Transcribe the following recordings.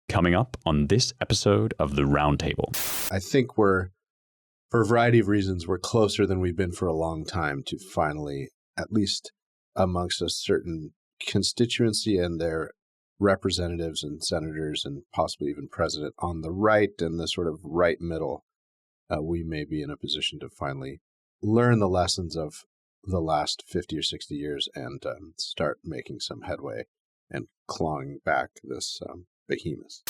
coming up on this episode of the Roundtable. I think for a variety of reasons, we're closer than we've been for a long time to finally, at least amongst a certain constituency and their representatives and senators and possibly even president on the right and the sort of right middle, we may be in a position to finally learn the lessons of the last 50 or 60 years and start making some headway and clawing back this behemoth.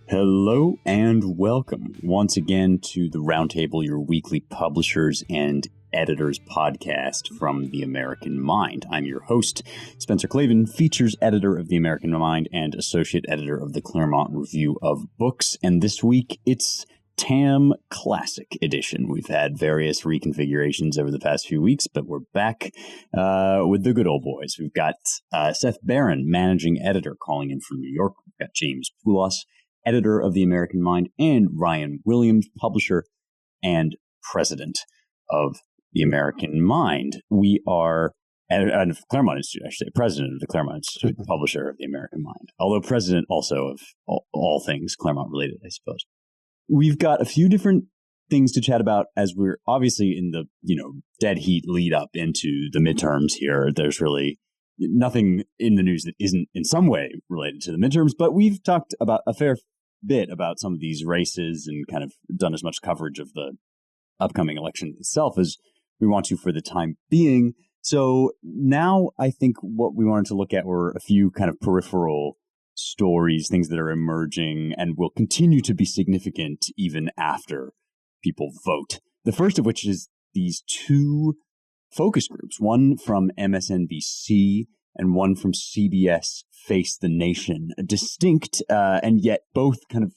Hello and welcome once again to the Roundtable, your weekly publishers and editors podcast from The American Mind. I'm your host, Spencer Clavin, features editor of The American Mind and associate editor of the Claremont Review of Books. And this week, it's TAM Classic Edition. We've had various reconfigurations over the past few weeks, but we're back with the good old boys. We've got Seth Barron, managing editor, calling in from New York. We've got James Poulos, editor of The American Mind, and Ryan Williams, publisher and president of The American Mind. We are at Claremont Institute, I should say, president of the Claremont Institute, publisher of The American Mind, although president also of all things Claremont related, I suppose. We've got a few different things to chat about as we're obviously in the, dead heat lead up into the midterms here. There's really nothing in the news that isn't in some way related to the midterms, but we've talked about a fair bit about some of these races and kind of done as much coverage of the upcoming election itself as we want to for the time being. So now I think what we wanted to look at were a few kind of peripheral stories, things that are emerging and will continue to be significant even after people vote. The first of which is these two focus groups, one from MSNBC and one from CBS Face the Nation, distinct and yet both kind of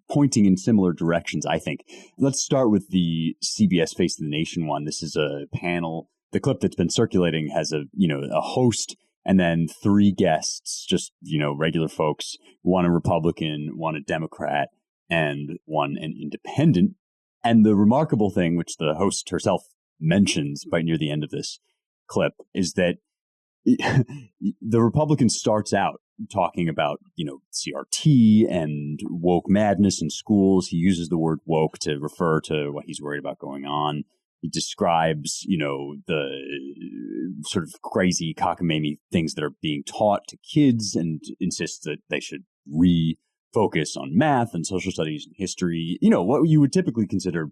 pointing in similar directions, I think. Let's start with the CBS Face the Nation one. This is a panel. The clip that's been circulating has a host and then three guests, just, regular folks, one a Republican, one a Democrat, and one an independent. And the remarkable thing, which the host herself mentions right near the end of this clip, is that the Republican starts out talking about, CRT and woke madness in schools. He uses the word woke to refer to what he's worried about going on. He describes, the sort of crazy cockamamie things that are being taught to kids and insists that they should refocus on math and social studies and history, what you would typically consider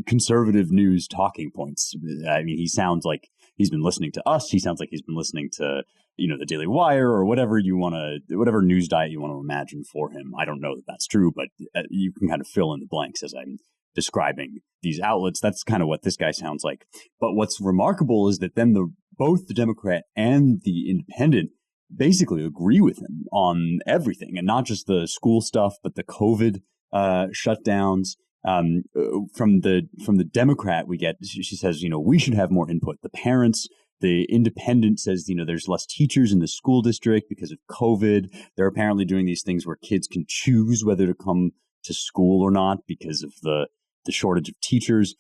conservative news talking points. I mean, he sounds like he's been listening to us. He sounds like he's been listening to, the Daily Wire or whatever news diet you want to imagine for him. I don't know that that's true, but you can kind of fill in the blanks as I'm describing these outlets. That's kind of what this guy sounds like. But what's remarkable is that then both the Democrat and the independent basically agree with him on everything, and not just the school stuff, but the COVID shutdowns. From the Democrat, we get, she says, we should have more input. The parents, the independent says, there's less teachers in the school district because of COVID. They're apparently doing these things where kids can choose whether to come to school or not because of the shortage of teachers.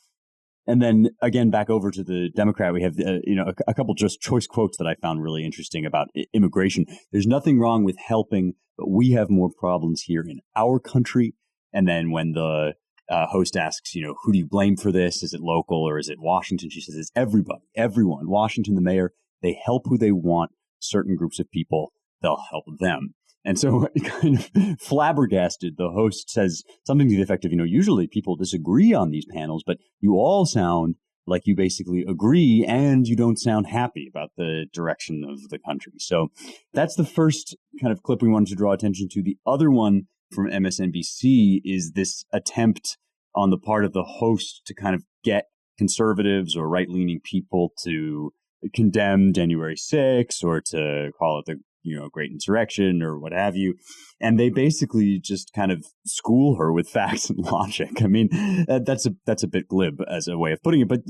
And then again, back over to the Democrat, we have, a couple just choice quotes that I found really interesting about immigration. There's nothing wrong with helping, but we have more problems here in our country. And then when the host asks, who do you blame for this? Is it local or is it Washington? She says, it's everybody, everyone. Washington, the mayor, they help who they want. Certain groups of people, they'll help them. And so kind of flabbergasted, the host says something to the effect of, usually people disagree on these panels, but you all sound like you basically agree and you don't sound happy about the direction of the country. So that's the first kind of clip we wanted to draw attention to. The other one from MSNBC is this attempt on the part of the host to kind of get conservatives or right-leaning people to condemn January 6th or to call it the great insurrection or what have you. And they basically just kind of school her with facts and logic. I mean, that's a bit glib as a way of putting it. But,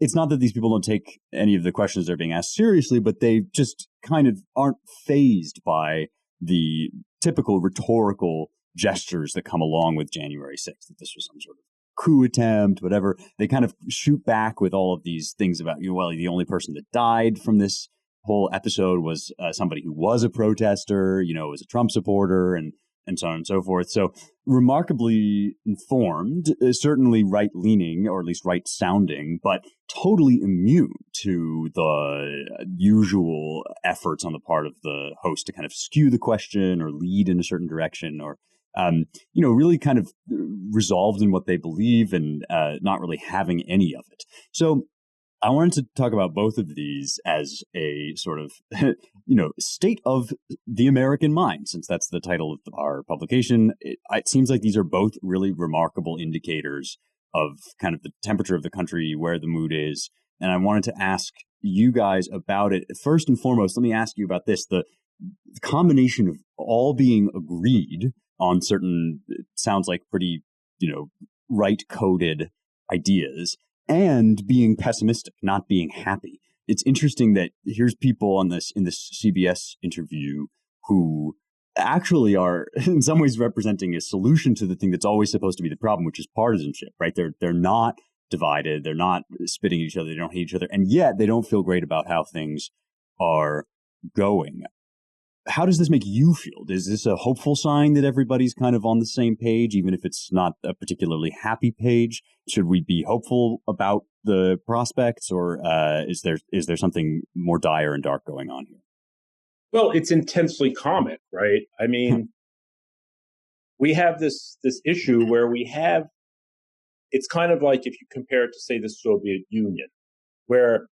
it's not that these people don't take any of the questions they're being asked seriously, but they just kind of aren't fazed by the typical rhetorical gestures that come along with January 6th, that this was some sort of coup attempt, whatever. They kind of shoot back with all of these things about, the only person that died from this whole episode was somebody who was a protester, was a Trump supporter, and so on and so forth. So remarkably informed, certainly right-leaning, or at least right-sounding, but totally immune to the usual efforts on the part of the host to kind of skew the question or lead in a certain direction, or really kind of resolved in what they believe and not really having any of it. So I wanted to talk about both of these as a sort of, state of the American mind, since that's the title of our publication. It seems like these are both really remarkable indicators of kind of the temperature of the country, where the mood is. And I wanted to ask you guys about it. First and foremost, let me ask you about this. The combination of all being agreed on certain, it sounds like pretty, right-coded ideas, and being pessimistic, not being happy. It's interesting that here's people in this CBS interview who actually are in some ways representing a solution to the thing that's always supposed to be the problem, which is partisanship, right? They're not divided, they're not spitting at each other, they don't hate each other, and yet they don't feel great about how things are going. How does this make you feel? Is this a hopeful sign that everybody's kind of on the same page, even if it's not a particularly happy page? Should we be hopeful about the prospects, or is there something more dire and dark going on here? Well, it's intensely comic, right? I mean, we have this issue where it's kind of like if you compare it to, say, the Soviet Union, where,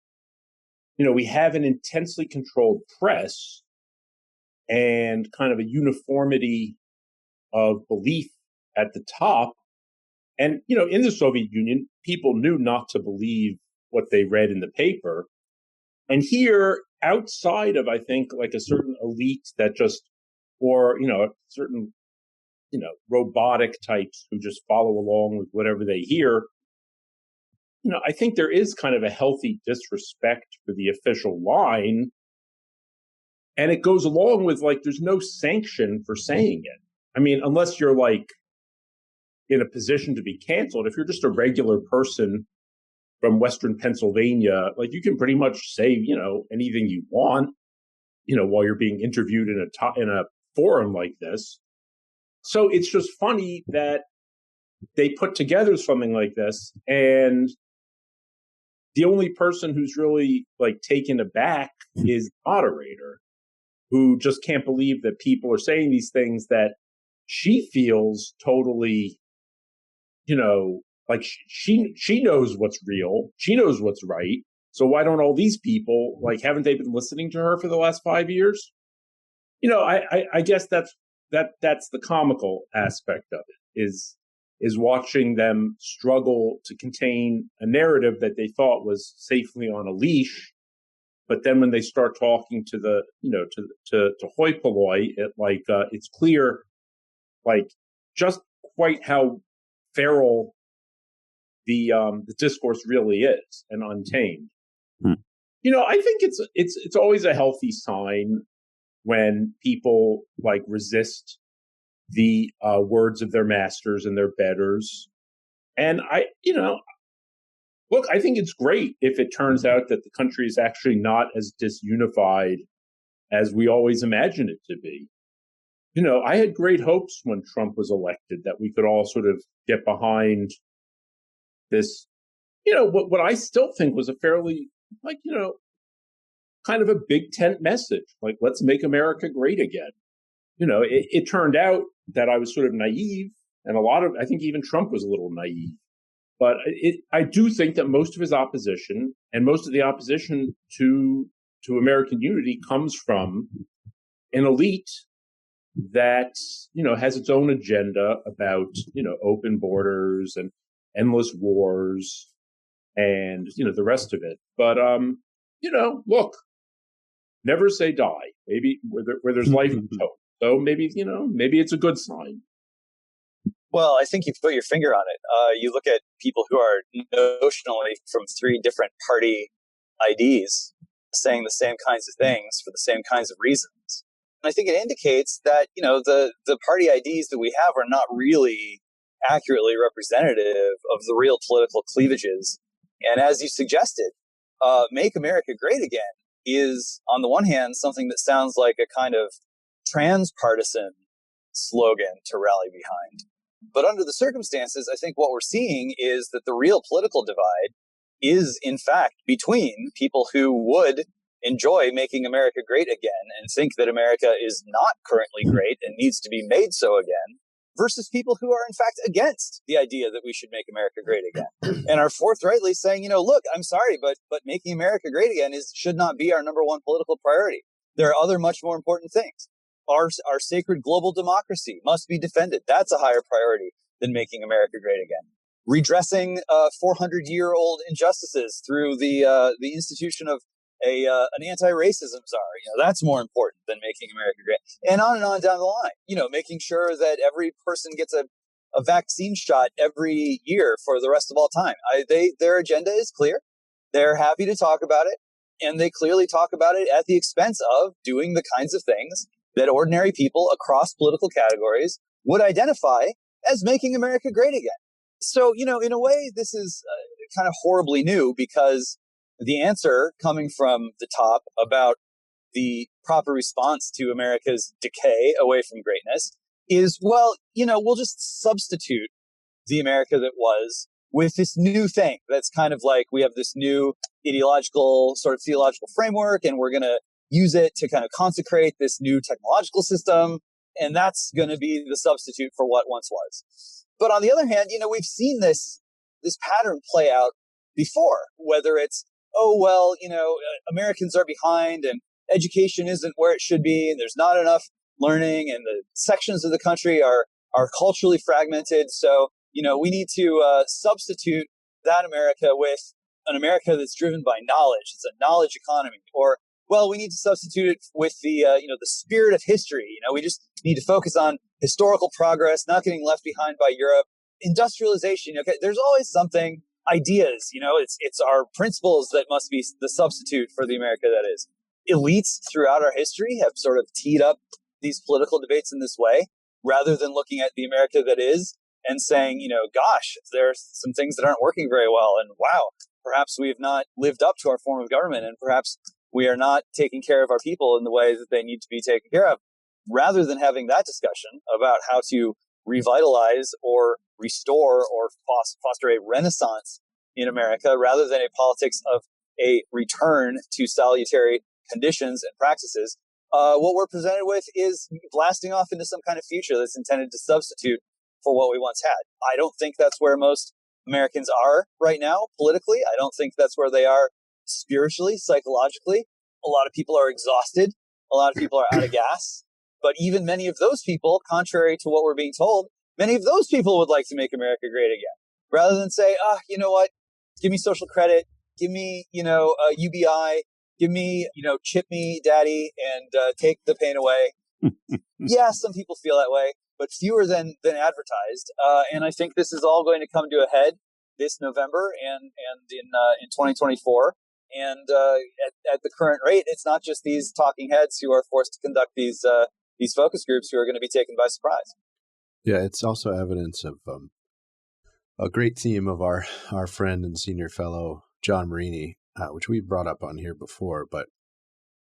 we have an intensely controlled press and kind of a uniformity of belief at the top. And, in the Soviet Union, people knew not to believe what they read in the paper. And here, outside of, I think, like a certain elite that just, or, certain, robotic types who just follow along with whatever they hear, I think there is kind of a healthy disrespect for the official line. And it goes along with, like, there's no sanction for saying it. I mean, unless you're, like, in a position to be canceled. If you're just a regular person from Western Pennsylvania, like, you can pretty much say, anything you want, while you're being interviewed in a forum like this. So it's just funny that they put together something like this, and the only person who's really, like, taken aback is the moderator, who just can't believe that people are saying these things that she feels totally, like she knows what's real. She knows what's right. So why don't all these people, like, haven't they been listening to her for the last 5 years? I guess that's the comical aspect of it, is watching them struggle to contain a narrative that they thought was safely on a leash. But then when they start talking to the, to hoi polloi, it's clear, like, just quite how feral the discourse really is, and untamed. I think it's always a healthy sign when people, like, resist the words of their masters and their betters. And look, I think it's great if it turns out that the country is actually not as disunified as we always imagined it to be. I had great hopes when Trump was elected that we could all sort of get behind this, what I still think was a fairly, like, kind of a big tent message, like, let's make America great again. It turned out that I was sort of naive, and I think even Trump was a little naive. But I do think that most of his opposition, and most of the opposition to American unity, comes from an elite that, has its own agenda about, open borders and endless wars and, the rest of it. But, look, Never say die. Maybe where there's life in tow. So maybe, maybe it's a good sign. Well, I think you put your finger on it. You look at people who are notionally from three different party IDs saying the same kinds of things for the same kinds of reasons. And I think it indicates that, the party IDs that we have are not really accurately representative of the real political cleavages. And as you suggested, Make America Great Again is, on the one hand, something that sounds like a kind of transpartisan slogan to rally behind. But under the circumstances, I think what we're seeing is that the real political divide is, in fact, between people who would enjoy making America great again and think that America is not currently great and needs to be made so again, versus people who are, in fact, against the idea that we should make America great again and are forthrightly saying, look, I'm sorry, but making America great again should not be our number one political priority. There are other much more important things. Our sacred global democracy must be defended. That's a higher priority than making America great again. Redressing 400-year-old injustices through the institution of an anti-racism czar, that's more important than making America great. And on down the line, making sure that every person gets a vaccine shot every year for the rest of all time. Their agenda is clear. They're happy to talk about it. And they clearly talk about it at the expense of doing the kinds of things that ordinary people across political categories would identify as making America great again. So, in a way, this is kind of horribly new, because the answer coming from the top about the proper response to America's decay away from greatness is, well, we'll just substitute the America that was with this new thing. That's kind of like we have this new ideological sort of theological framework, and we're going to use it to kind of consecrate this new technological system. And that's going to be the substitute for what once was. But on the other hand, we've seen this pattern play out before, whether it's, Americans are behind and education isn't where it should be, and there's not enough learning, and the sections of the country are culturally fragmented. So, we need to substitute that America with an America that's driven by knowledge. It's a knowledge economy. Or, we need to substitute it with the spirit of history. We just need to focus on historical progress, not getting left behind by Europe. Industrialization. Okay, there's always something. Ideas, it's our principles that must be the substitute for the America that is. Elites throughout our history have sort of teed up these political debates in this way, rather than looking at the America that is and saying, gosh, there are some things that aren't working very well. And wow, perhaps we have not lived up to our form of government, and perhaps we are not taking care of our people in the way that they need to be taken care of. Rather than having that discussion about how to revitalize or restore or foster a renaissance in America, rather than a politics of a return to salutary conditions and practices, what we're presented with is blasting off into some kind of future that's intended to substitute for what we once had. I don't think that's where most Americans are right now politically. I don't think that's where they are spiritually, psychologically. A lot of people are exhausted. A lot of people are out of gas. But even many of those people, contrary to what we're being told, many of those people would like to make America great again. Rather than say, you know what, give me social credit, give me, UBI, give me, chip me, daddy, and take the pain away. Yeah, some people feel that way, but fewer than advertised. And I think this is all going to come to a head this November and in 2024. And at the current rate, it's not just these talking heads who are forced to conduct these focus groups who are going to be taken by surprise. Yeah, it's also evidence of a great theme of our friend and senior fellow, John Marini, which we brought up on here before. But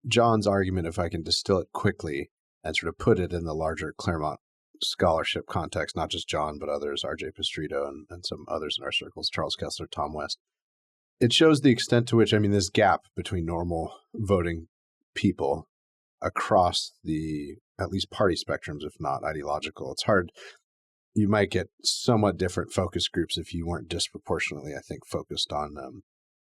John's argument, if I can distill it quickly and sort of put it in the larger Claremont scholarship context, not just John, but others, R.J. Pistrito and some others in our circles, Charles Kessler, Tom West. It shows the extent to which, this gap between normal voting people across the, at least party spectrums, if not ideological. It's hard. You might get somewhat different focus groups if you weren't disproportionately, I think, focused on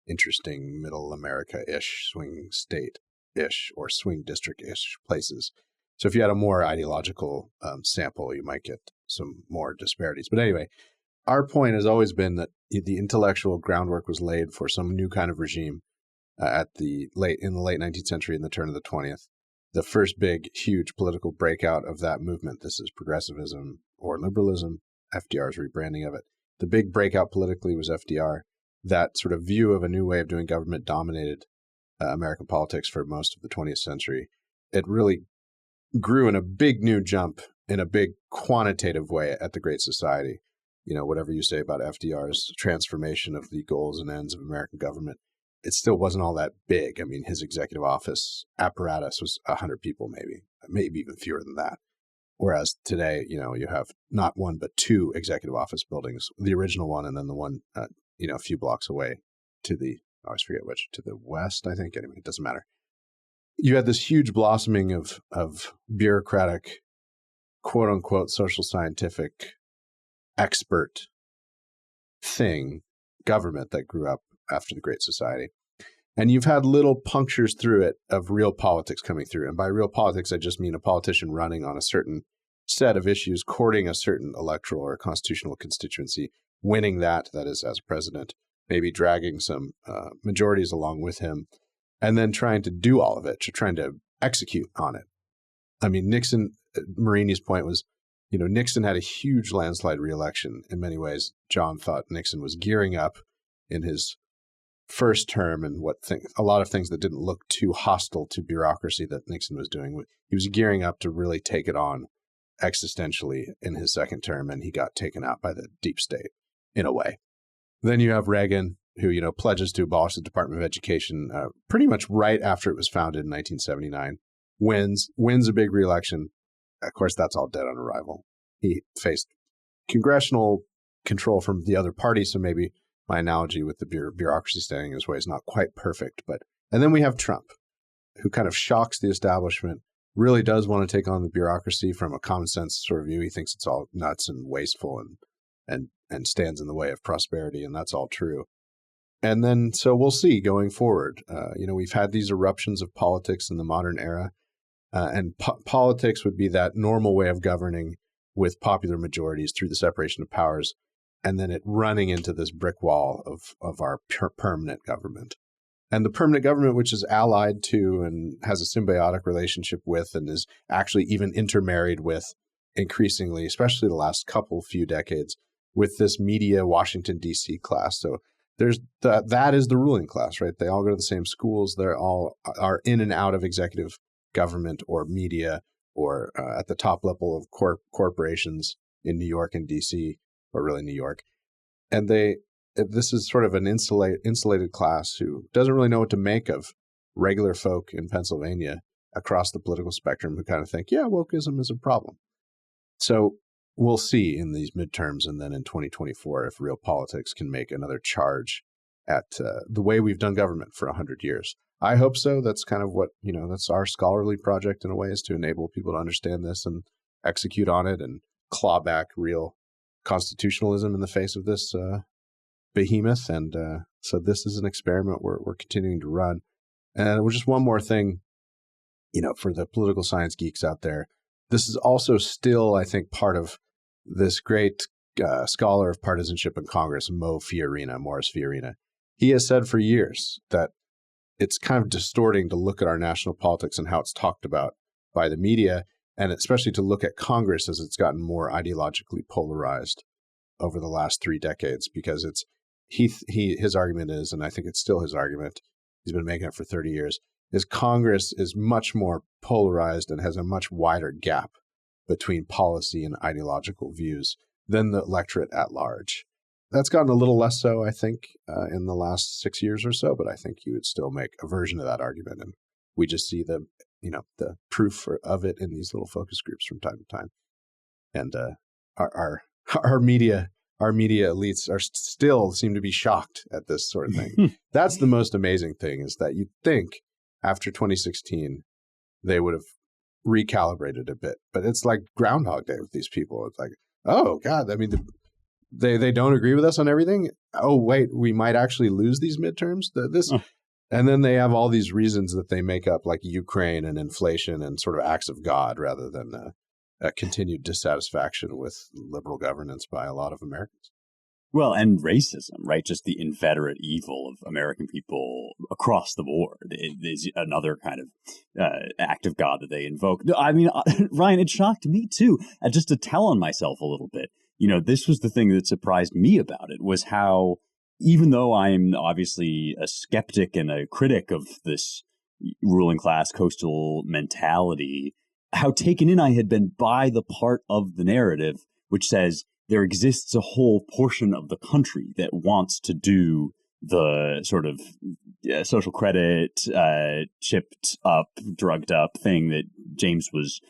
interesting middle America-ish, swing state-ish, or swing district-ish places. So if you had a more ideological sample, you might get some more disparities. But anyway, our point has always been that the intellectual groundwork was laid for some new kind of regime in the late 19th century and the turn of the 20th. The first big, huge political breakout of that movement, this is progressivism or liberalism, FDR's rebranding of it. The big breakout politically was FDR. That sort of view of a new way of doing government dominated American politics for most of the 20th century. It really grew in a big new jump in a big quantitative way at the Great Society. Whatever you say about FDR's transformation of the goals and ends of American government, it still wasn't all that big. I mean, his executive office apparatus was 100 people, maybe even fewer than that. Whereas today, you have not one, but two executive office buildings, the original one and then the one, a few blocks away to the, I always forget which, to the west, I think. Anyway, it doesn't matter. You had this huge blossoming of bureaucratic, quote unquote, social scientific expert thing, government that grew up after the Great Society. And you've had little punctures through it of real politics coming through. And by real politics, I just mean a politician running on a certain set of issues, courting a certain electoral or constitutional constituency, winning that is as president, maybe dragging some majorities along with him, and then trying to do all of it, trying to execute on it. I mean, Nixon, Marini's point was, Nixon had a huge landslide reelection. In many ways, John thought Nixon was gearing up in his first term and a lot of things that didn't look too hostile to bureaucracy that Nixon was doing. He was gearing up to really take it on existentially in his second term, and he got taken out by the deep state in a way. Then you have Reagan, who, pledges to abolish the Department of Education pretty much right after it was founded in 1979, wins a big reelection. Of course, that's all dead on arrival. He faced congressional control from the other party, so maybe my analogy with the bureaucracy standing in his way is not quite perfect. And then we have Trump, who kind of shocks the establishment, really does want to take on the bureaucracy from a common sense sort of view. He thinks it's all nuts and wasteful and stands in the way of prosperity, and that's all true. And then, so we'll see going forward. We've had these eruptions of politics in the modern era, and politics would be that normal way of governing with popular majorities through the separation of powers, and then it running into this brick wall of our permanent government. And the permanent government, which is allied to and has a symbiotic relationship with and is actually even intermarried with increasingly, especially the last few decades, with this media Washington, D.C. class. So there's that is the ruling class, right? They all go to the same schools. They're all are in and out of executive government or media or at the top level of corporations in New York and D.C., or really New York. And this is sort of an insulated class who doesn't really know what to make of regular folk in Pennsylvania across the political spectrum who kind of think, yeah, wokeism is a problem. So we'll see in these midterms and then in 2024 if real politics can make another charge at the way we've done government for 100 years. I hope so. That's kind of what, that's our scholarly project in a way, is to enable people to understand this and execute on it and claw back real constitutionalism in the face of this behemoth. And so this is an experiment we're continuing to run. And just one more thing, for the political science geeks out there, this is also still, I think, part of this great scholar of partisanship in Congress, Morris Fiorina. He has said for years that it's kind of distorting to look at our national politics and how it's talked about by the media, and especially to look at Congress as it's gotten more ideologically polarized over the last 3 decades, because his argument is, and I think it's still his argument, he's been making it for 30 years, is Congress is much more polarized and has a much wider gap between policy and ideological views than the electorate at large. That's gotten a little less so, I think, in the last 6 years or so, but I think you would still make a version of that argument. And we just see the proof of it in these little focus groups from time to time. And our media elites are still seem to be shocked at this sort of thing. That's the most amazing thing, is that you'd think after 2016, they would have recalibrated a bit, but it's like Groundhog Day with these people. It's like, oh God, I mean, they don't agree with us on everything. Oh wait, we might actually lose these midterms. And then they have all these reasons that they make up, like Ukraine and inflation and sort of acts of God, rather than a continued dissatisfaction with liberal governance by a lot of Americans. Well, and racism, right? Just the inveterate evil of American people across the board is another kind of act of God that they invoke. I mean, Ryan, it shocked me too. Just to tell on myself a little bit, this was the thing that surprised me about it, was how, even though I'm obviously a skeptic and a critic of this ruling class coastal mentality, how taken in I had been by the part of the narrative which says there exists a whole portion of the country that wants to do the sort of social credit, chipped up, drugged up thing that James was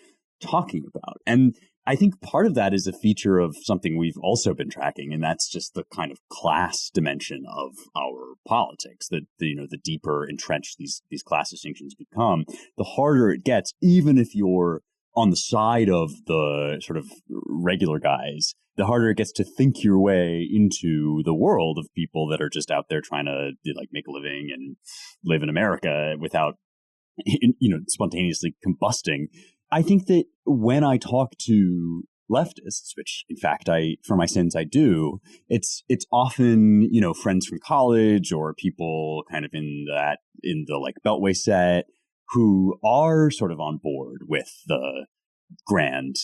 talking about. And I think part of that is a feature of something we've also been tracking, and that's just the kind of class dimension of our politics. That the deeper entrenched these class distinctions become, the harder it gets, even if you're on the side of the sort of regular guys, the harder it gets to think your way into the world of people that are just out there trying to make a living and live in America without, spontaneously combusting. I think that when I talk to leftists, which in fact for my sins I do, it's often, friends from college or people kind of in the Beltway set who are sort of on board with the grand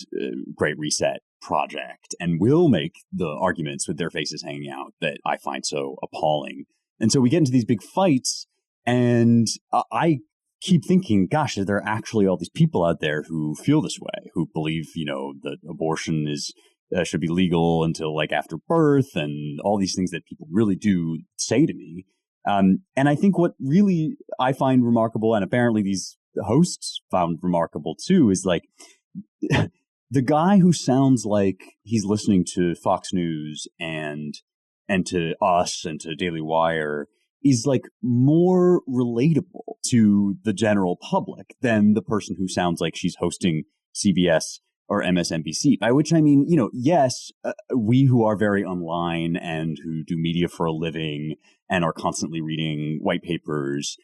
Great Reset project and will make the arguments with their faces hanging out that I find so appalling. And so we get into these big fights, and I keep thinking, gosh, are there actually all these people out there who feel this way, who believe, that abortion should be legal until after birth, and all these things that people really do say to me. And I think what really I find remarkable, and apparently these hosts found remarkable too, is the guy who sounds like he's listening to Fox News and to us and to Daily Wire is more relatable to the general public than the person who sounds like she's hosting CBS or MSNBC, by which I mean, yes, we who are very online and who do media for a living and are constantly reading white papers,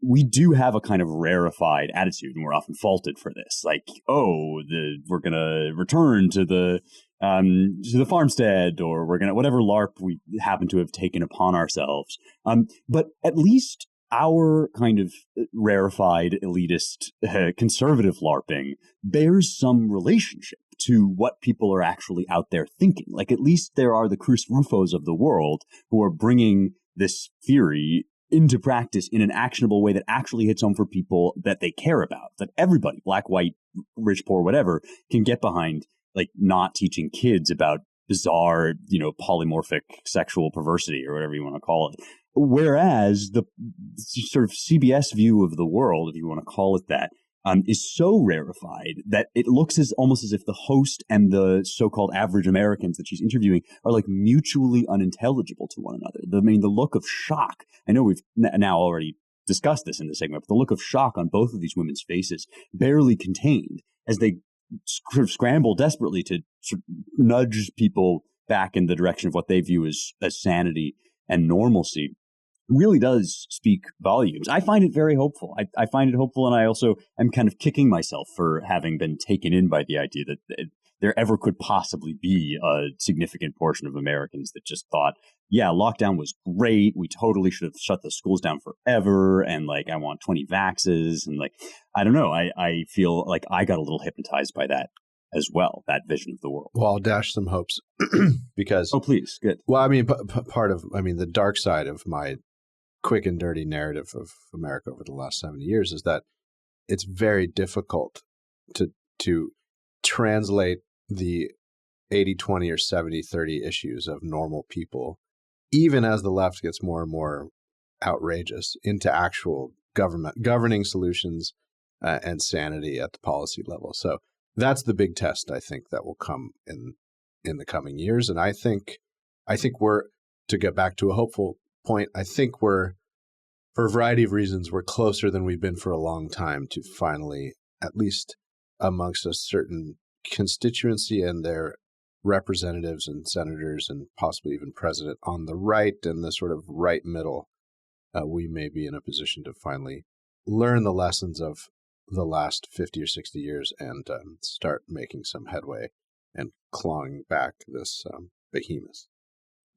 we do have a kind of rarefied attitude, and we're often faulted for this. We're going to return to the farmstead, or we're going to whatever LARP we happen to have taken upon ourselves. But at least our kind of rarefied, elitist, conservative LARPing bears some relationship to what people are actually out there thinking. At least there are the Cruz Rufos of the world who are bringing this theory into practice in an actionable way that actually hits home for people that they care about, that everybody, black, white, rich, poor, whatever, can get behind, not teaching kids about bizarre, polymorphic sexual perversity or whatever you want to call it. Whereas the sort of CBS view of the world, if you want to call it that, is so rarefied that it looks almost as if the host and the so-called average Americans that she's interviewing are mutually unintelligible to one another. The look of shock. I know we've now already discussed this in the segment, but the look of shock on both of these women's faces, barely contained, as they sort of scramble desperately to sort of nudge people back in the direction of what they view as sanity and normalcy, really does speak volumes. I find it very hopeful. I find it hopeful, and I also am kind of kicking myself for having been taken in by the idea that there ever could possibly be a significant portion of Americans that just thought, yeah, lockdown was great. We totally should have shut the schools down forever. And I want 20 vaxes. And I don't know. I feel like I got a little hypnotized by that as well, that vision of the world. Well, I'll dash some hopes because... Oh, please. Good. Well, I mean, part of, the dark side of my quick and dirty narrative of America over the last 70 years is that it's very difficult to translate the 80-20 or 70-30 issues of normal people, even as the left gets more and more outrageous, into actual governing solutions and sanity at the policy level. So that's the big test, I think, that will come in the coming years. And I think we're, to get back to a hopeful point, I think we're, for a variety of reasons, we're closer than we've been for a long time to finally, at least amongst a certain constituency and their representatives and senators and possibly even president on the right and the sort of right middle, we may be in a position to finally learn the lessons of the last 50 or 60 years and start making some headway and clawing back this behemoth.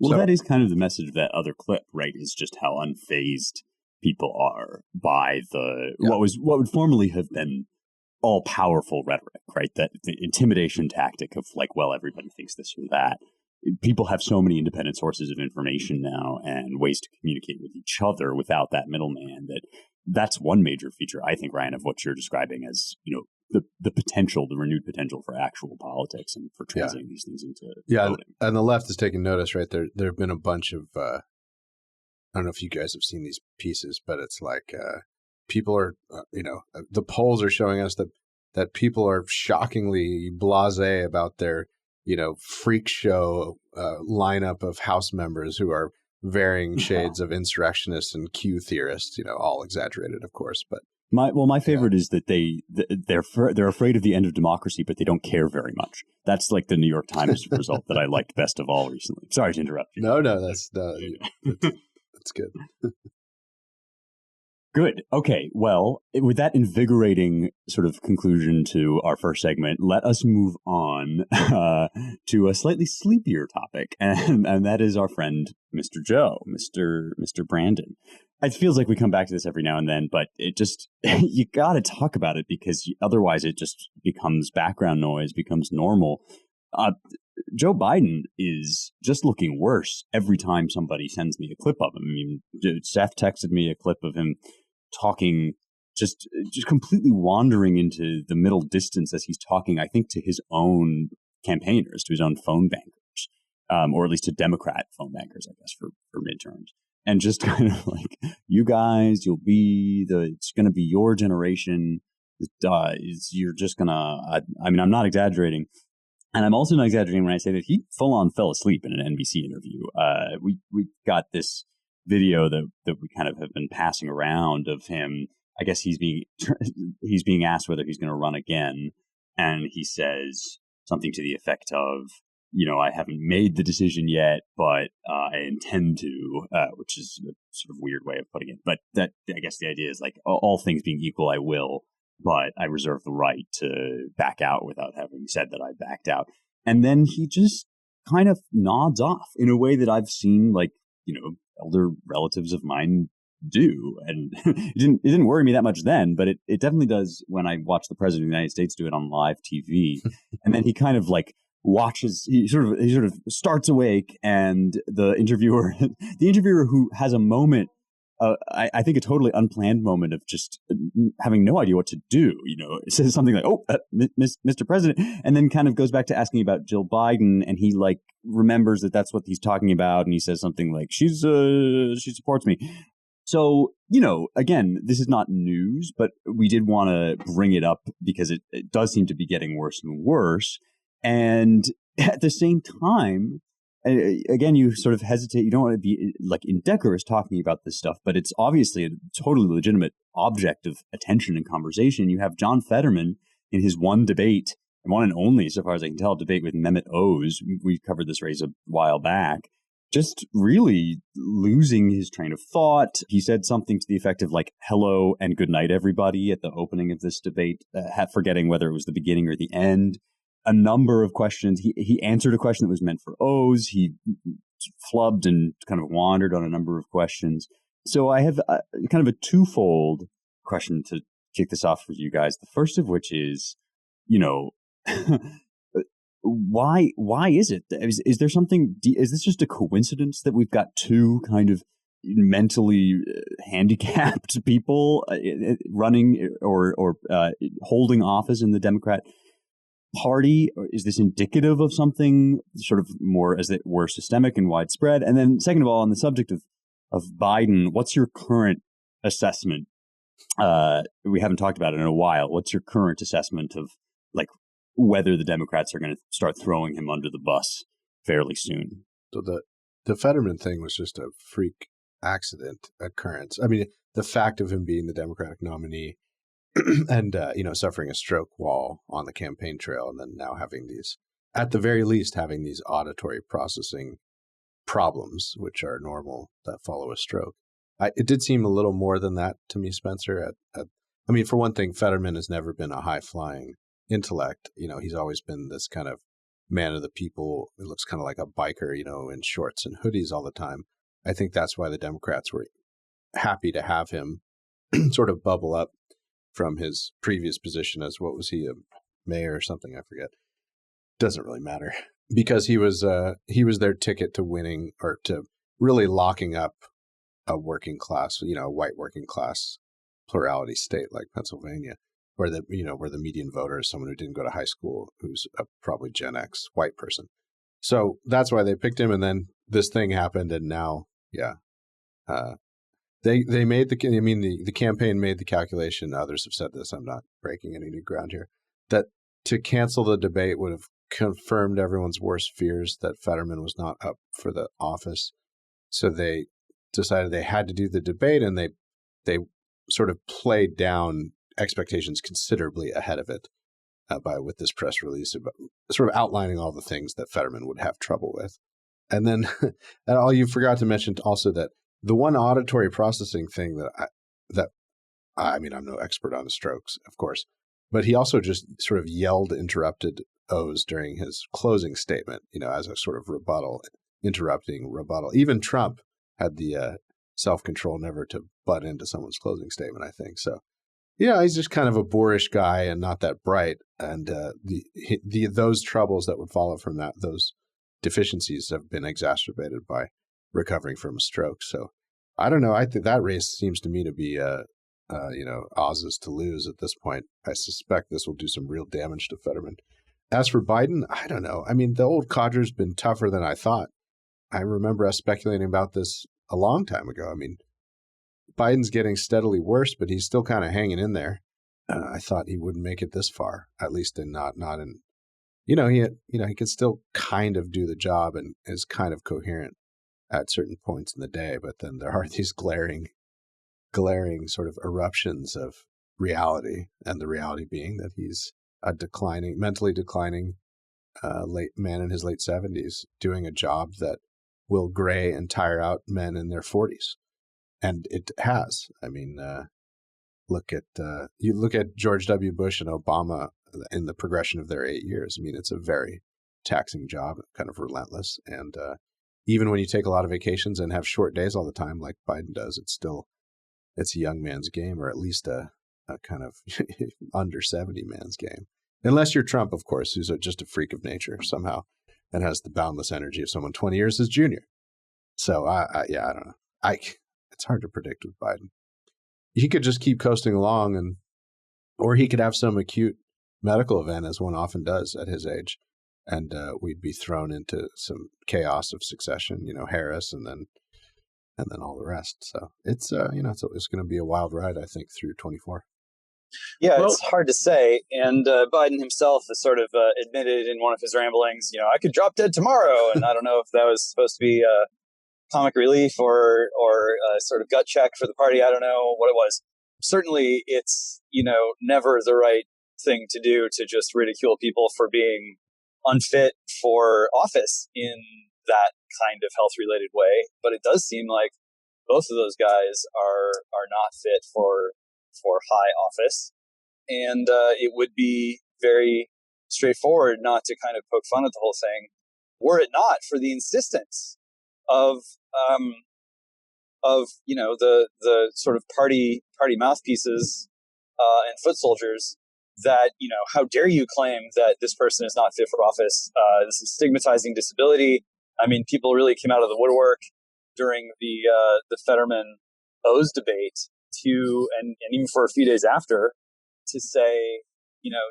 Well, that is kind of the message of that other clip, right? Is just how unfazed people are by what would formerly have been all powerful rhetoric, right? That the intimidation tactic of like, well, everybody thinks this or that. People have so many independent sources of information now and ways to communicate with each other without that middleman that's one major feature, I think, Ryan, of what you're describing as, the renewed potential for actual politics and for translating these things into voting. And the left is taking notice, right? There have been a bunch of, I don't know if you guys have seen these pieces, but it's like people are, the polls are showing us that people are shockingly blasé about their, freak show lineup of House members who are varying shades of insurrectionists and Q theorists, all exaggerated, of course, but. My favorite is that they're afraid of the end of democracy, but they don't care very much. That's like the New York Times result that I liked best of all recently. Sorry to interrupt you. No, that's good. Good. Okay. Well, with that invigorating sort of conclusion to our first segment, let us move on to a slightly sleepier topic, and that is our friend, Mr. Joe, Mr. Brandon. It feels like we come back to this every now and then, but it just, you got to talk about it because otherwise it just becomes background noise, becomes normal. Joe Biden is just looking worse every time somebody sends me a clip of him. I mean, Seth texted me a clip of him talking, just completely wandering into the middle distance as he's talking, I think, to his own campaigners, to his own phone bankers, or at least to Democrat phone bankers, I guess, for midterms. And just kind of like, you guys, it's going to be your generation. You're just going to, I'm not exaggerating. And I'm also not exaggerating when I say that he full on fell asleep in an NBC interview. We got this video that we kind of have been passing around of him. I guess he's being asked whether he's going to run again. And he says something to the effect of, I haven't made the decision yet, but I intend to, which is a sort of weird way of putting it. But that, I guess the idea is like, all things being equal, I will, but I reserve the right to back out without having said that I backed out. And then he just kind of nods off in a way that I've seen, like, elder relatives of mine do. And it didn't worry me that much then, but it definitely does when I watch the president of the United States do it on live TV. And then he kind of like, he sort of starts awake, and the interviewer who has a moment, I think a totally unplanned moment of just having no idea what to do, it says something like, Mr. President, and then kind of goes back to asking about Jill Biden, and he like remembers that that's what he's talking about, and he says something like, she supports me. So, again, this is not news, but we did want to bring it up because it does seem to be getting worse and worse. And at the same time, again, you sort of hesitate. You don't want to be like indecorous talking about this stuff, but it's obviously a totally legitimate object of attention and conversation. You have John Fetterman in his one debate, one and only, so far as I can tell, debate with Mehmet Öz. We covered this race a while back. Just really losing his train of thought. He said something to the effect of like, hello and good night, everybody, at the opening of this debate, forgetting whether it was the beginning or the end. A number of questions. He answered a question that was meant for O's. He flubbed and kind of wandered on a number of questions. So I have kind of a twofold question to kick this off for you guys. The first of which is, why is it? Is there something? Is this just a coincidence that we've got two kind of mentally handicapped people running or holding office in the Democrat Party? Or is this indicative of something sort of more, as it were, systemic and widespread? And then second of all, on the subject of Biden, what's your current assessment? We haven't talked about it in a while. What's your current assessment of like whether the Democrats are going to start throwing him under the bus fairly soon? So the Fetterman thing was just a freak accident occurrence. I mean, the fact of him being the Democratic nominee and, suffering a stroke while on the campaign trail, and then now having these, at the very least, having these auditory processing problems, which are normal, that follow a stroke. It did seem a little more than that to me, Spencer. For one thing, Fetterman has never been a high-flying intellect. He's always been this kind of man of the people who looks kind of like a biker, in shorts and hoodies all the time. I think that's why the Democrats were happy to have him sort of bubble up from his previous position as, what was he, a mayor or something? I forget. Doesn't really matter, because he was their ticket to winning, or to really locking up a working class, a white working class plurality state like Pennsylvania, where the median voter is someone who didn't go to high school, who's a probably Gen X white person. So that's why they picked him. And then this thing happened, and now, they made the campaign made the calculation. Others have said this. I'm not breaking any new ground here. That to cancel the debate would have confirmed everyone's worst fears that Fetterman was not up for the office. So they decided they had to do the debate, and they sort of played down expectations considerably ahead of it with this press release, about sort of outlining all the things that Fetterman would have trouble with. And then and all you forgot to mention also that the one auditory processing thing that I'm no expert on strokes, of course, but he also just sort of interrupted Öz during his closing statement, as a sort of interrupting rebuttal. Even Trump had the self-control never to butt into someone's closing statement, I think. So, he's just kind of a boorish guy and not that bright. And those troubles that would follow from that, those deficiencies, have been exacerbated by recovering from a stroke. So I don't know. I think that race seems to me to be, Oz's to lose at this point. I suspect this will do some real damage to Fetterman. As for Biden, I don't know. The old codger's been tougher than I thought. I remember us speculating about this a long time ago. Biden's getting steadily worse, but he's still kind of hanging in there. I thought he wouldn't make it this far, at least not in, he can still kind of do the job and is kind of coherent at certain points in the day. But then there are these glaring sort of eruptions of reality, and the reality being that he's a mentally declining late man in his late 70s, doing a job that will gray and tire out men in their 40s. And it has. Look at George W. Bush and Obama in the progression of their 8 years. It's a very taxing job, kind of relentless. And even when you take a lot of vacations and have short days all the time, like Biden does, it's a young man's game, or at least a kind of under 70 man's game. Unless you're Trump, of course, who's just a freak of nature somehow and has the boundless energy of someone 20 years his junior. So I don't know. It's hard to predict with Biden. He could just keep coasting along, or he could have some acute medical event, as one often does at his age, and we'd be thrown into some chaos of succession. Harris, and then all the rest. So it's it's going to be a wild ride, I think, through 24. Yeah, well, it's hard to say. And Biden himself has sort of admitted in one of his ramblings, I could drop dead tomorrow. And I don't know if that was supposed to be comic relief or sort of gut check for the party. I don't know what it was. Certainly, it's, never the right thing to do to just ridicule people for being unfit for office in that kind of health-related way. But it does seem like both of those guys are not fit for high office. And it would be very straightforward not to kind of poke fun at the whole thing, were it not for the insistence of the sort of party mouthpieces and foot soldiers that, how dare you claim that this person is not fit for office? This is stigmatizing disability. People really came out of the woodwork during the Fetterman Öz debate and even for a few days after, to say,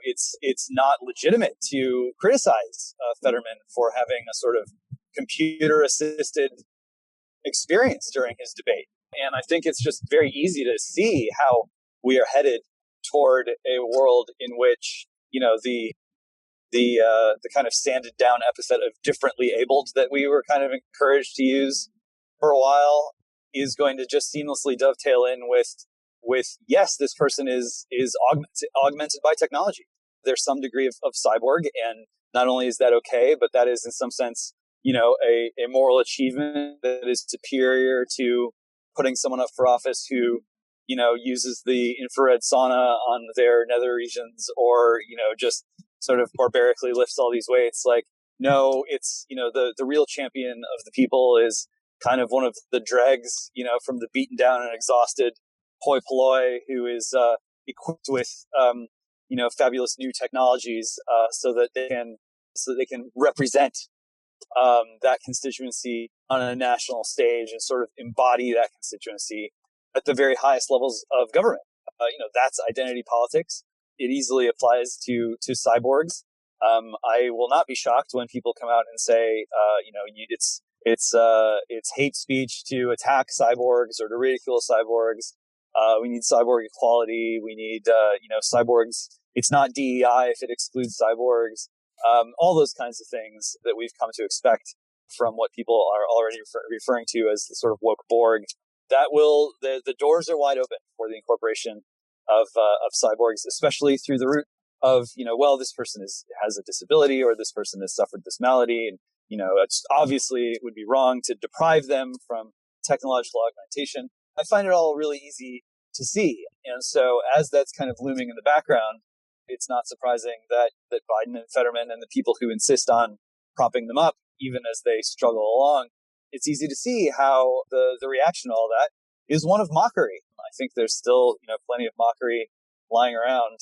it's not legitimate to criticize Fetterman for having a sort of computer-assisted experience during his debate. And I think it's just very easy to see how we are headed toward a world in which, the kind of sanded down epithet of differently abled that we were kind of encouraged to use for a while is going to just seamlessly dovetail in with yes, this person is augmented by technology. There's some degree of cyborg, and not only is that okay, but that is in some sense, a moral achievement that is superior to putting someone up for office who, uses the infrared sauna on their nether regions, or, just sort of barbarically lifts all these weights. Like, no, it's, the real champion of the people is kind of one of the dregs, from the beaten down and exhausted hoi polloi who is equipped with, fabulous new technologies so that they can represent that constituency on a national stage and sort of embody that constituency at the very highest levels of government. That's identity politics. It easily applies to cyborgs. I will not be shocked when people come out and say, it's hate speech to attack cyborgs or to ridicule cyborgs. We need cyborg equality. We need, cyborgs. It's not DEI if it excludes cyborgs. All those kinds of things that we've come to expect from what people are already referring to as the sort of woke Borg. The doors are wide open for the incorporation of cyborgs, especially through the route of, this person has a disability or this person has suffered this malady. And, it's obviously it would be wrong to deprive them from technological augmentation. I find it all really easy to see. And so as that's kind of looming in the background, it's not surprising that Biden and Fetterman and the people who insist on propping them up, even as they struggle along, it's easy to see how the reaction to all that is one of mockery. I think there's still, plenty of mockery lying around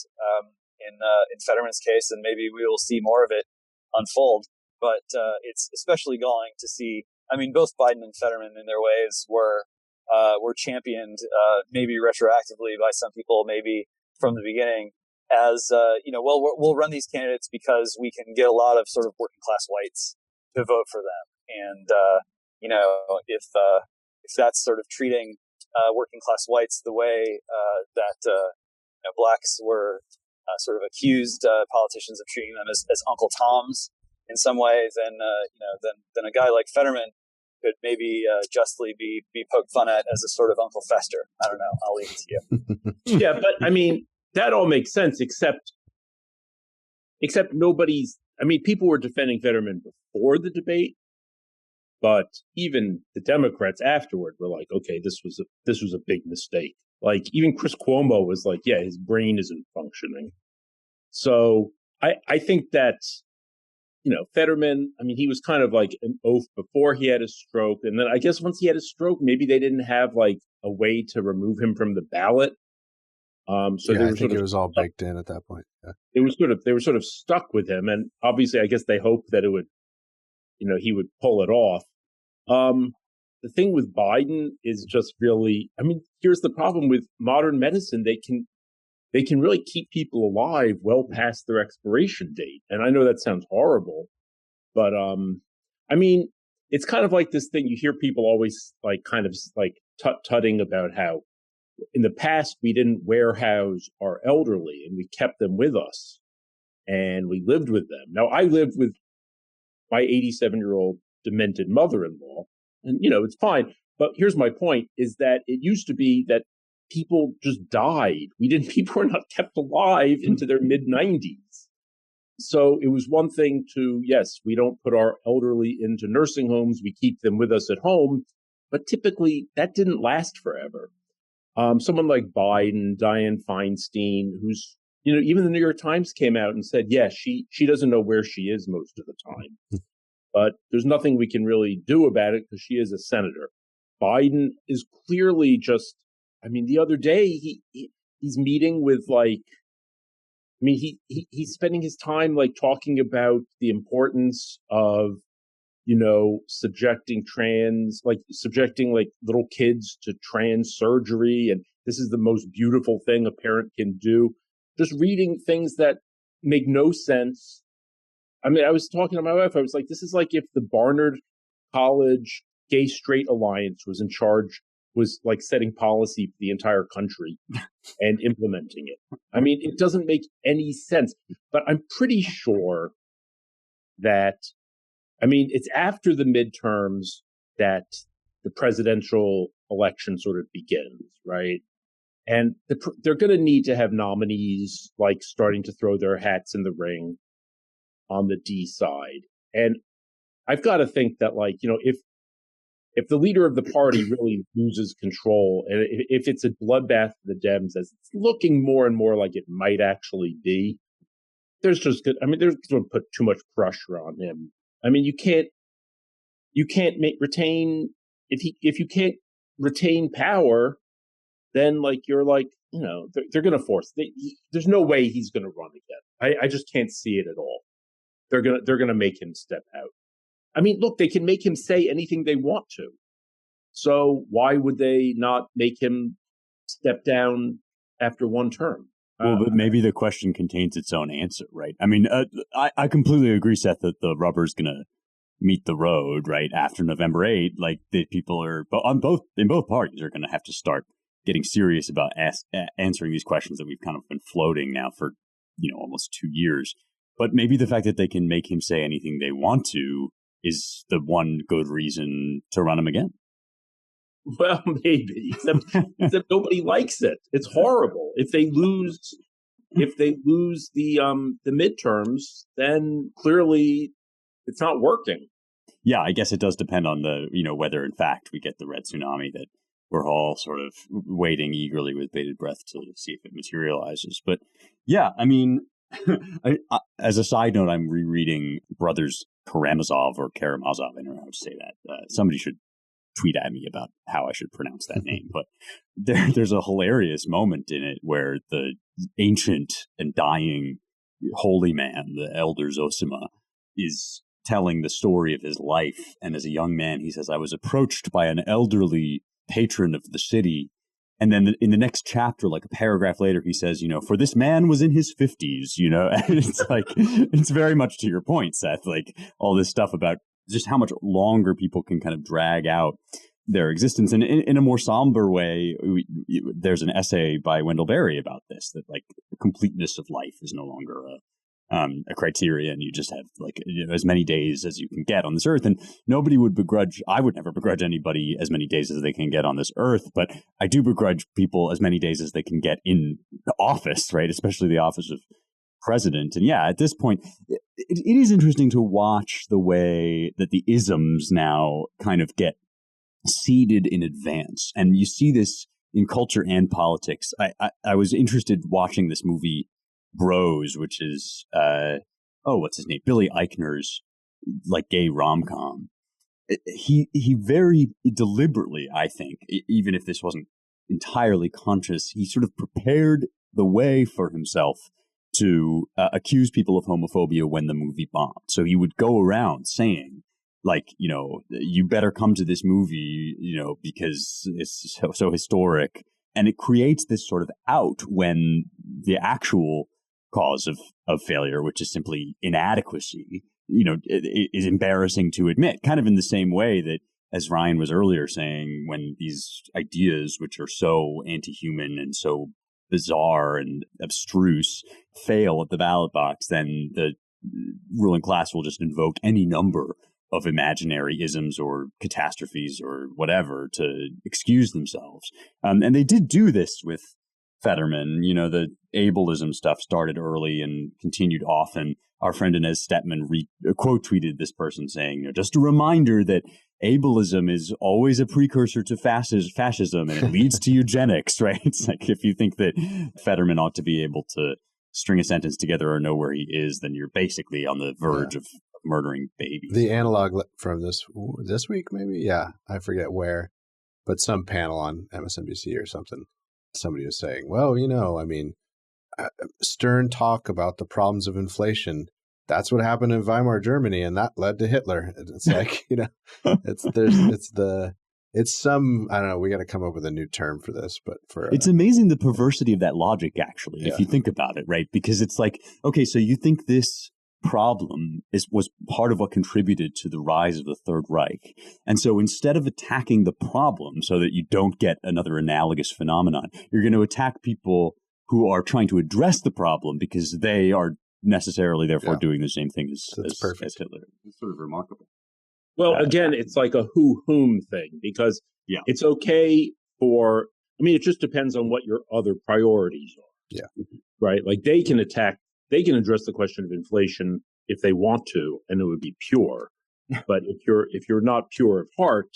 in Fetterman's case, and maybe we will see more of it unfold. But it's especially galling to see. I mean, both Biden and Fetterman, in their ways, were championed, maybe retroactively by some people, maybe from the beginning, as we'll run these candidates because we can get a lot of sort of working class whites to vote for them, and if that's sort of treating working class whites the way that blacks were sort of accused politicians of treating them as Uncle Toms in some way, then a guy like Fetterman could maybe justly be poked fun at as a sort of Uncle Fester. I don't know. I'll leave it to you. Yeah, but I mean, that all makes sense, except nobody's. I mean, people were defending Fetterman before the debate, but even the Democrats afterward were like, "Okay, this was a big mistake." Like even Chris Cuomo was like, "Yeah, his brain isn't functioning." So I think that Fetterman. I mean, he was kind of like an oaf before he had his stroke, and then I guess once he had his stroke, maybe they didn't have like a way to remove him from the ballot. So I think it was all baked in at that point. Yeah. They were sort of stuck with him, and obviously, I guess they hoped that it would, he would pull it off. The thing with Biden is just really, I mean, here's the problem with modern medicine: they can really keep people alive well past their expiration date. And I know that sounds horrible, but I mean, it's kind of like this thing you hear people always like kind of like tut-tutting about how in the past we didn't warehouse our elderly and we kept them with us and we lived with them. Now I lived with my 87-year-old demented mother-in-law, and it's fine. But here's my point: is that it used to be that people just died. People were not kept alive into their mid-90s. So it was one thing to, yes, we don't put our elderly into nursing homes, we keep them with us at home, but typically that didn't last forever. Someone like Biden, Dianne Feinstein, who's, even the New York Times came out and said, yeah, she doesn't know where she is most of the time, but there's nothing we can really do about it because she is a senator. Biden is clearly just, I mean, the other day he's meeting with he's spending his time like talking about the importance of, subjecting little kids to trans surgery. And this is the most beautiful thing a parent can do. Just reading things that make no sense. I mean, I was talking to my wife. I was like, this is like if the Barnard College Gay Straight Alliance was like setting policy for the entire country and implementing it. I mean, it doesn't make any sense, but I'm pretty sure that, it's after the midterms that the presidential election sort of begins, right? And they're going to need to have nominees like starting to throw their hats in the ring on the D side. And I've got to think that if the leader of the party really loses control, and if it's a bloodbath for the Dems, as it's looking more and more like it might actually be, they're going to put too much pressure on him I mean, you can't retain if you can't retain power, then you're they're going to force. There's no way he's going to run again. I just can't see it at all. They're gonna make him step out. I mean, look, they can make him say anything they want to. So why would they not make him step down after one term? Well, but maybe the question contains its own answer, right? I mean, I completely agree, Seth, that the rubber's going to meet the road, right? After November 8, the people are in both parties are going to have to start getting serious about answering these questions that we've kind of been floating now for, almost 2 years. But maybe the fact that they can make him say anything they want to is the one good reason to run him again. Well, maybe, except nobody likes it. It's horrible. If they lose the midterms, then clearly it's not working. Yeah, I guess it does depend on whether in fact we get the red tsunami that we're all sort of waiting eagerly with bated breath to see if it materializes. But yeah, I mean, as a side note, I'm rereading Brothers Karamazov. I don't know how to say that. Somebody should tweet at me about how I should pronounce that name. But there's a hilarious moment in it where the ancient and dying holy man, the elder Zosima, is telling the story of his life. And as a young man, he says, I was approached by an elderly patron of the city. And then in the next chapter, a paragraph later, he says, for this man was in his 50s, and it's it's very much to your point, Seth, all this stuff about just how much longer people can kind of drag out their existence. And in a more somber way, there's an essay by Wendell Berry about this, that the completeness of life is no longer a criteria, and you just have as many days as you can get on this earth. And nobody would begrudge, I would never begrudge anybody as many days as they can get on this earth, but I do begrudge people as many days as they can get in the office, right? Especially the office of president. And yeah, at this point, it is interesting to watch the way that the isms now kind of get seeded in advance. And you see this in culture and politics. I was interested watching this movie Bros, which is what's his name? Billy Eichner's gay rom-com. He very deliberately, I think, even if this wasn't entirely conscious, he sort of prepared the way for himself to accuse people of homophobia when the movie bombed. So he would go around saying, you better come to this movie, because it's so historic. And it creates this sort of out when the actual cause of failure, which is simply inadequacy, is embarrassing to admit, kind of in the same way that, as Ryan was earlier saying, when these ideas, which are so anti-human and so bizarre and abstruse, fail at the ballot box, then the ruling class will just invoke any number of imaginary isms or catastrophes or whatever to excuse themselves. And they did do this with Fetterman. The ableism stuff started early and continued often. Our friend Inez Stetman quote tweeted this person saying, just a reminder that ableism is always a precursor to fascism and it leads to eugenics, right? It's if you think that Fetterman ought to be able to string a sentence together or know where he is, then you're basically on the verge of murdering babies. The analog from this week, maybe? Yeah, I forget where, but some panel on MSNBC or something. Somebody was saying, well, I mean, stern talk about the problems of inflation. That's what happened in Weimar Germany, and that led to Hitler. It's it's some, I don't know, we got to come up with a new term for this, but it's amazing the perversity of that logic, actually, if you think about it, right? Because it's okay, so you think this problem was part of what contributed to the rise of the Third Reich. And so instead of attacking the problem so that you don't get another analogous phenomenon, you're going to attack people who are trying to address the problem because they are necessarily therefore doing the same thing as Hitler. It's sort of remarkable. Well, again, it's like a who-whom thing, because it's okay it just depends on what your other priorities are. Yeah. Right? They can address the question of inflation if they want to, and it would be pure. But if you're not pure of heart,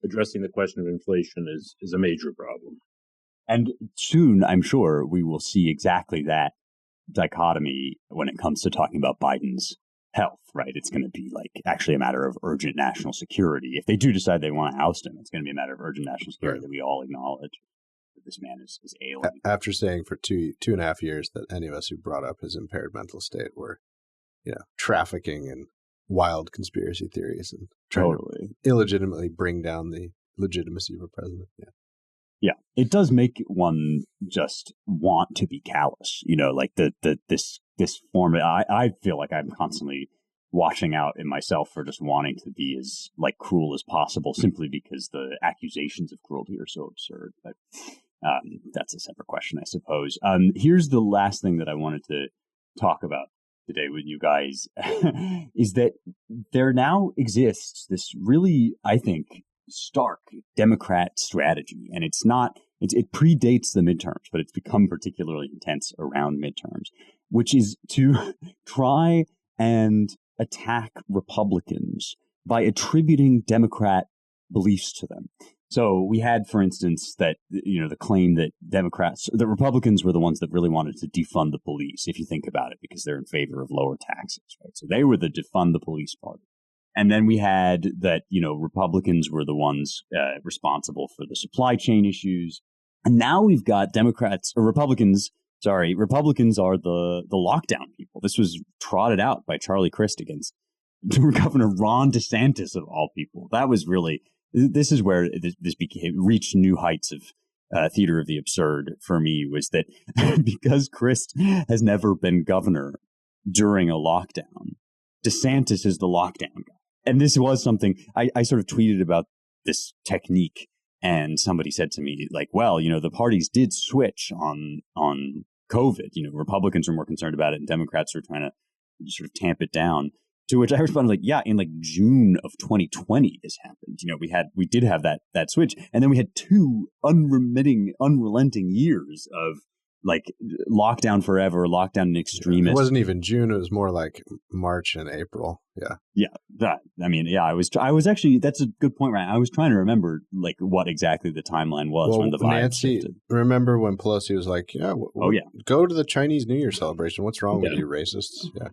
addressing the question of inflation is a major problem. And soon, I'm sure, we will see exactly that dichotomy when it comes to talking about Biden's health, right? It's going to be like actually a matter of urgent national security. If they do decide they want to oust him, it's going to be a matter of urgent national security that we all acknowledge that this man is ailing. After saying for 2.5 years that any of us who brought up his impaired mental state were, trafficking and wild conspiracy theories and trying to illegitimately bring down the legitimacy of a president. Yeah. Yeah, it does make one just want to be callous, like this form. I feel like I'm constantly watching out in myself for just wanting to be as like cruel as possible, simply because the accusations of cruelty are so absurd. But that's a separate question, I suppose. Here's the last thing that I wanted to talk about today with you guys is that there now exists this really, I think, stark Democrat strategy, and it predates the midterms, but it's become particularly intense around midterms, which is to try and attack Republicans by attributing Democrat beliefs to them. So we had, for instance, that the claim that Republicans were the ones that really wanted to defund the police, if you think about it, because they're in favor of lower taxes, right? So they were the defund the police party. And then we had that, Republicans were the ones responsible for the supply chain issues. And now we've got Republicans are the lockdown people. This was trotted out by Charlie Crist against Governor Ron DeSantis, of all people. That was really, this is where this reached new heights of theater of the absurd for me, was that because Crist has never been governor during a lockdown, DeSantis is the lockdown guy. And this was something I sort of tweeted about this technique, and somebody said to me, like, well, the parties did switch on COVID. Republicans are more concerned about it, and Democrats are trying to sort of tamp it down. To which I responded, like, yeah, in like June of 2020, this happened. We did have that switch, and then we had 2 unrelenting years of like lockdown forever, lockdown in extremis. It wasn't even June. It was more like March and April. Yeah. Yeah. I was actually, that's a good point, right? I was trying to remember like what exactly the timeline was when the vibe shifted. Remember when Pelosi was like, go to the Chinese New Year celebration. What's wrong with you racists? Yeah.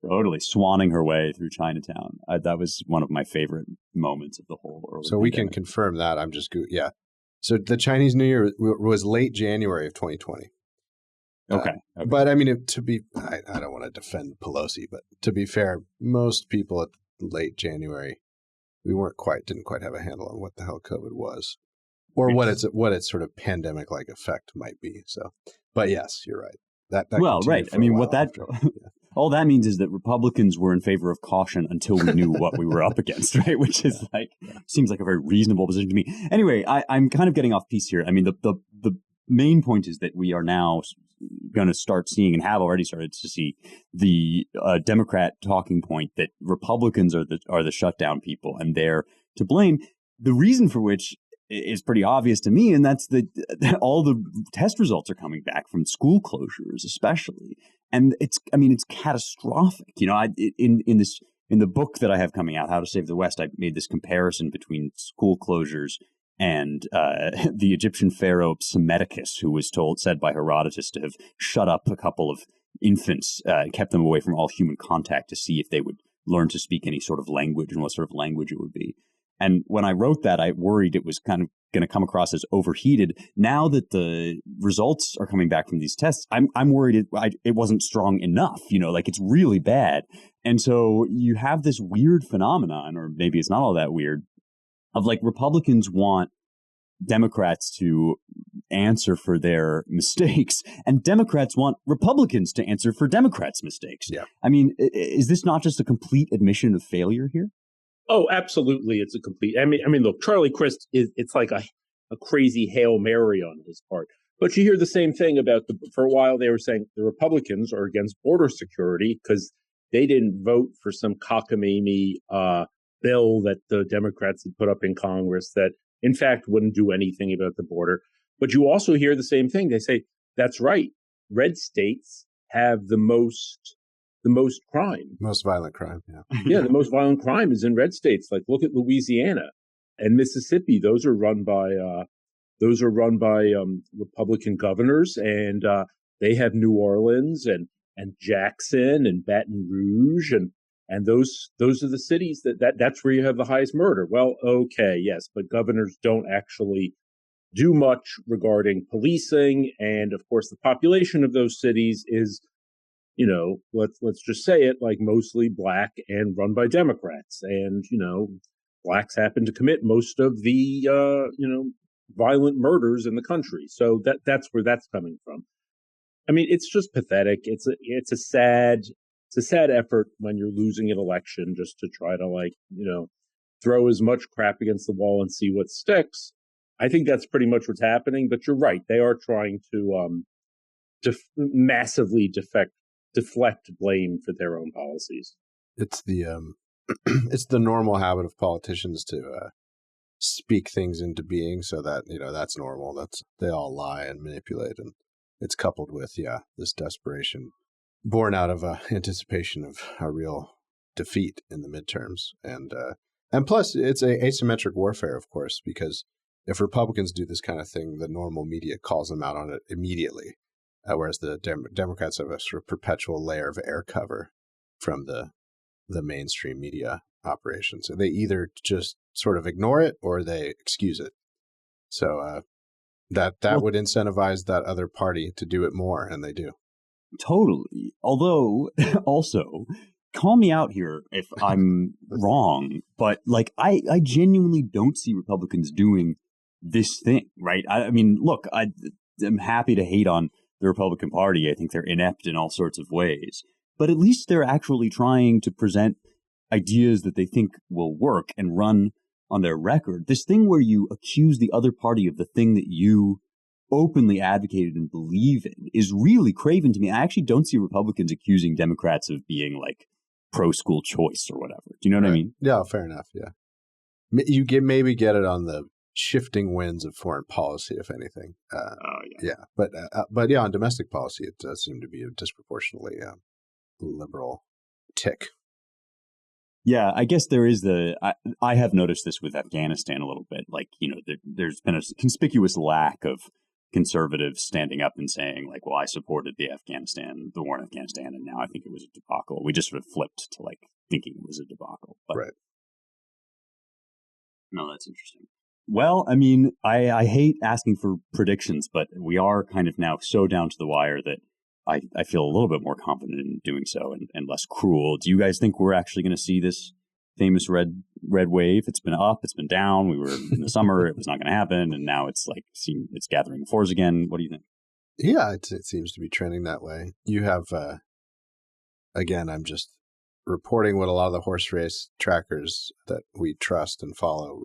Totally swanning her way through Chinatown. That was one of my favorite moments of the whole early So we can confirm that. I'm just good. Yeah. So the Chinese New Year was late January of 2020. Okay. But I mean, I don't want to defend Pelosi, but to be fair, most people at late January, didn't quite have a handle on what the hell COVID was, or what its sort of pandemic like effect might be. So, but yes, you're right. That right. I mean, all that means is that Republicans were in favor of caution until we knew what we were up against, right? Which is seems like a very reasonable position to me. Anyway, I'm kind of getting off piece here. I mean, the main point is that we are now going to start seeing, and have already started to see, the Democrat talking point that Republicans are the shutdown people, and they're to blame. The reason for which is pretty obvious to me, and that's that all the test results are coming back from school closures, especially, and it's catastrophic. In the book that I have coming out, How to Save the West, I made this comparison between school closures and the Egyptian pharaoh Psammetichus, who was said by Herodotus to have shut up a couple of infants, kept them away from all human contact to see if they would learn to speak any sort of language and what sort of language it would be. And when I wrote that, I worried it was kind of going to come across as overheated. Now that the results are coming back from these tests, I'm worried it wasn't strong enough. It's really bad. And so you have this weird phenomenon, or maybe it's not all that weird, of like Republicans want Democrats to answer for their mistakes, and Democrats want Republicans to answer for Democrats' mistakes. Yeah. I mean, is this not just a complete admission of failure here? Oh, absolutely. It's a complete, I mean, look, Charlie Crist it's like a crazy Hail Mary on his part. But you hear the same thing about for a while they were saying the Republicans are against border security because they didn't vote for some cockamamie bill that the Democrats had put up in Congress that, in fact, wouldn't do anything about the border. But you also hear the same thing. They say, that's right. Red states have the most crime. Most violent crime, yeah. Yeah, the most violent crime is in red states. Like, look at Louisiana and Mississippi. Those are run by Republican governors, and they have New Orleans and Jackson and Baton Rouge, and And those are the cities that's where you have the highest murder. Well, okay, yes, but governors don't actually do much regarding policing, and of course the population of those cities is, let's just say it, like mostly black and run by Democrats, and blacks happen to commit most of the violent murders in the country. So that's where that's coming from. I mean, it's just pathetic. It's a sad effort when you're losing an election just to try to throw as much crap against the wall and see what sticks. I think that's pretty much what's happening. But you're right; they are trying to massively deflect blame for their own policies. It's the it's the normal habit of politicians to speak things into being, so that that's normal. They all lie and manipulate, and it's coupled with this desperation born out of anticipation of a real defeat in the midterms, and plus it's a asymmetric warfare, of course, because if Republicans do this kind of thing, the normal media calls them out on it immediately, whereas the Democrats have a sort of perpetual layer of air cover from the mainstream media operation. So they either just sort of ignore it or they excuse it. So that would incentivize that other party to do it more, and they do. Totally. Although, also, call me out here if I'm wrong, but I genuinely don't see Republicans doing this thing, right? I mean, look, I'm happy to hate on the Republican Party. I think they're inept in all sorts of ways, but at least they're actually trying to present ideas that they think will work and run on their record. This thing where you accuse the other party of the thing that you openly advocated and believe in is really craven to me. I actually don't see Republicans accusing Democrats of being pro-school choice or whatever. Do you know what I mean? Yeah, fair enough. Yeah. You maybe get it on the shifting winds of foreign policy, if anything. Yeah. But yeah, on domestic policy, it does seem to be a disproportionately liberal tick. Yeah, I guess there is I have noticed this with Afghanistan a little bit. There's been a conspicuous lack of conservatives standing up and saying, well, I supported the war in Afghanistan, and now I think it was a debacle. We just sort of flipped to thinking it was a debacle. But, right. No, that's interesting. Well, I mean, I hate asking for predictions, but we are kind of now so down to the wire that I feel a little bit more confident in doing so and less cruel. Do you guys think we're actually going to see this famous red wave? It's been up, it's been down. We were in the summer, it was not going to happen, and now it's it's gathering force again. What do you think? Yeah, it seems to be trending that way. You have, again, I'm just reporting what a lot of the horse race trackers that we trust and follow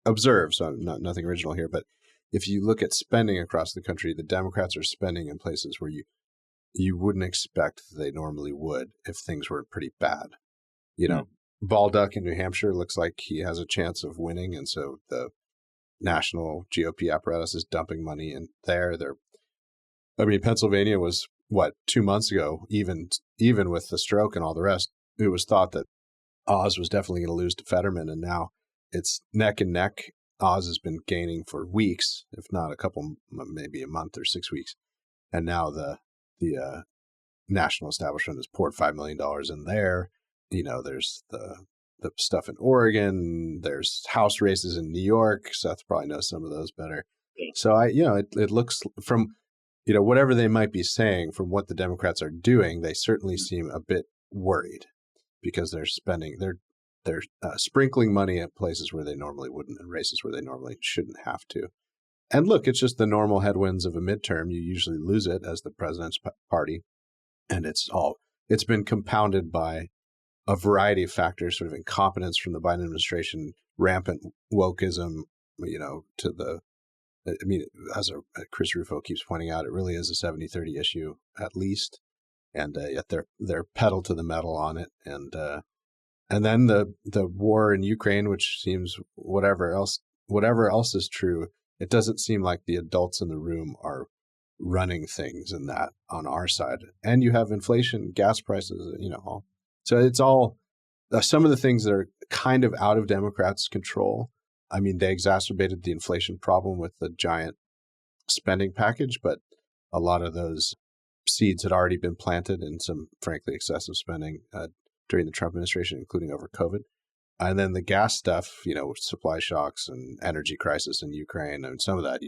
observe. So nothing original here, but if you look at spending across the country, the Democrats are spending in places where you wouldn't expect they normally would if things were pretty bad. Baldock in New Hampshire looks like he has a chance of winning, and so the national GOP apparatus is dumping money in there. Pennsylvania was 2 months ago, even with the stroke and all the rest, it was thought that Oz was definitely going to lose to Fetterman, and now it's neck and neck. Oz has been gaining for weeks, if not a couple, maybe a month or 6 weeks. And now the national establishment has poured $5 million in there. There's the stuff in Oregon. There's House races in New York. Seth probably knows some of those better. So it looks from, whatever they might be saying, from what the Democrats are doing, they certainly seem a bit worried because they're sprinkling money at places where they normally wouldn't and races where they normally shouldn't have to. And look, it's just the normal headwinds of a midterm. You usually lose it as the president's party. And it's been compounded by a variety of factors, sort of incompetence from the Biden administration, rampant wokeism, as Chris Rufo keeps pointing out, it really is a 70-30 issue at least. And yet they're pedal to the metal on it. And then the war in Ukraine, which seems whatever else is true, it doesn't seem like the adults in the room are running things in that on our side. And you have inflation, gas prices, so it's all some of the things that are kind of out of Democrats' control. I mean, they exacerbated the inflation problem with the giant spending package, but a lot of those seeds had already been planted in some, frankly, excessive spending during the Trump administration, including over COVID. And then the gas stuff, supply shocks and energy crisis in Ukraine, and some of that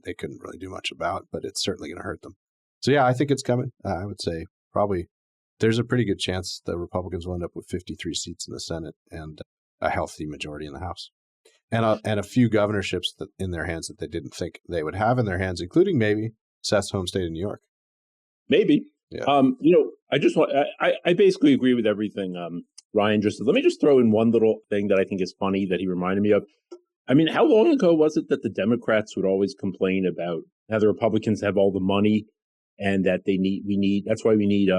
they couldn't really do much about, but it's certainly going to hurt them. So yeah, I think it's coming. I would say probably there's a pretty good chance the Republicans will end up with 53 seats in the Senate and a healthy majority in the House, and a few governorships in their hands that they didn't think they would have in their hands, including maybe Seth's home state of New York. Maybe. Yeah. I basically agree with everything Ryan just said. Let me just throw in one little thing that I think is funny that he reminded me of. I mean, how long ago was it that the Democrats would always complain about how the Republicans have all the money and that that's why we need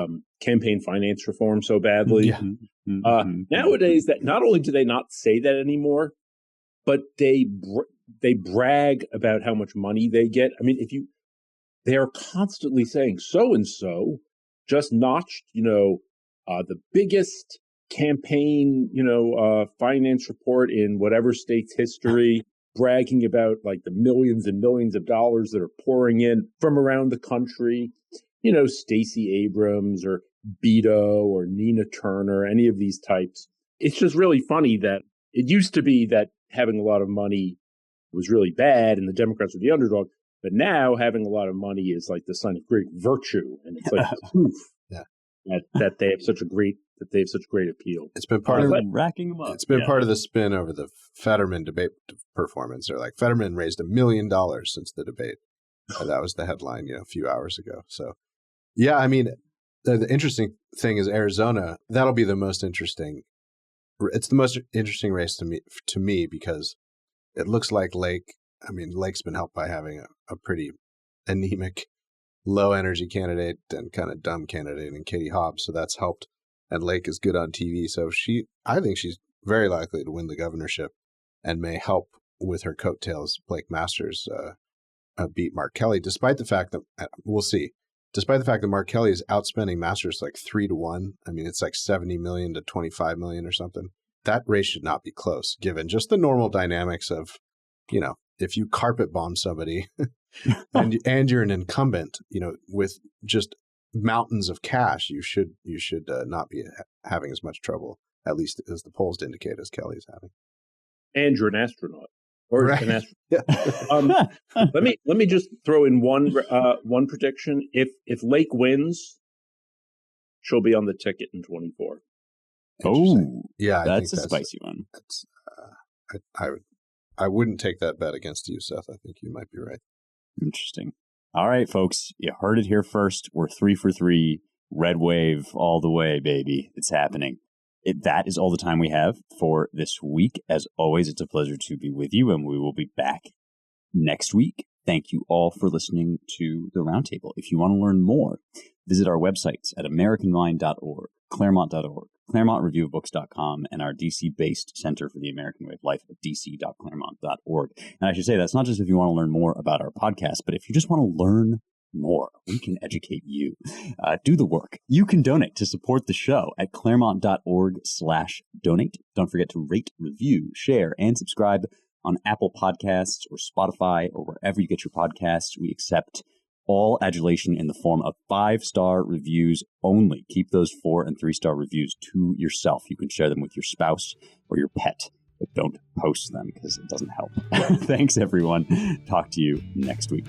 campaign finance reform so badly? Yeah. Nowadays, that not only do they not say that anymore, but they brag about how much money they get. I mean, they are constantly saying so and so just notched, the biggest campaign, finance report in whatever state's history, bragging about like the millions and millions of dollars that are pouring in from around the country. Stacey Abrams or Beto or Nina Turner, any of these types. It's just really funny that it used to be that having a lot of money was really bad and the Democrats were the underdog. But now having a lot of money is like the sign of great virtue, and it's like proof that they have such great appeal. It's been part of racking them up. It's been part of the spin over the Fetterman debate performance. They're like, Fetterman raised $1 million since the debate. That was the headline, a few hours ago. So, yeah, I mean, the interesting thing is Arizona. That'll be the most interesting. It's the most interesting race to me because it looks like Lake's been helped by having a pretty anemic, low-energy candidate and kind of dumb candidate in Katie Hobbs, so that's helped. And Lake is good on TV, so I think she's very likely to win the governorship and may help with her coattails Blake Masters beat Mark Kelly, despite the fact that, we'll see, despite the fact that Mark Kelly is outspending Masters like 3-1. I mean, it's like 70 million to 25 million or something. That race should not be close, given just the normal dynamics of, if you carpet bomb somebody and you're an incumbent, with just mountains of cash, you should not be having as much trouble, at least as the polls indicate, as Kelly's having. And you're an astronaut, or right. an astronaut. Let me just throw in one prediction. If Lake wins, she'll be on the ticket in 24. Oh, yeah, that's a spicy one. That's I wouldn't take that bet against you, Seth. I think you might be right. Interesting. All right, folks, you heard it here first. We're 3 for 3. Red wave all the way, baby. It's happening. That is all the time we have for this week. As always, it's a pleasure to be with you, and we will be back next week. Thank you all for listening to the Roundtable. If you want to learn more, visit our websites at americanmind.org, claremont.org, ClaremontReviewOfBooks.com, and our DC-based Center for the American Way of Life at dc.claremont.org. And I should say, that's not just if you want to learn more about our podcast, but if you just want to learn more, we can educate you. Do the work. You can donate to support the show at claremont.org/donate. Don't forget to rate, review, share, and subscribe on Apple Podcasts or Spotify or wherever you get your podcasts. We accept all adulation in the form of 5-star reviews only. Keep those 4- and 3-star reviews to yourself. You can share them with your spouse or your pet, but don't post them because it doesn't help. Thanks, everyone. Talk to you next week.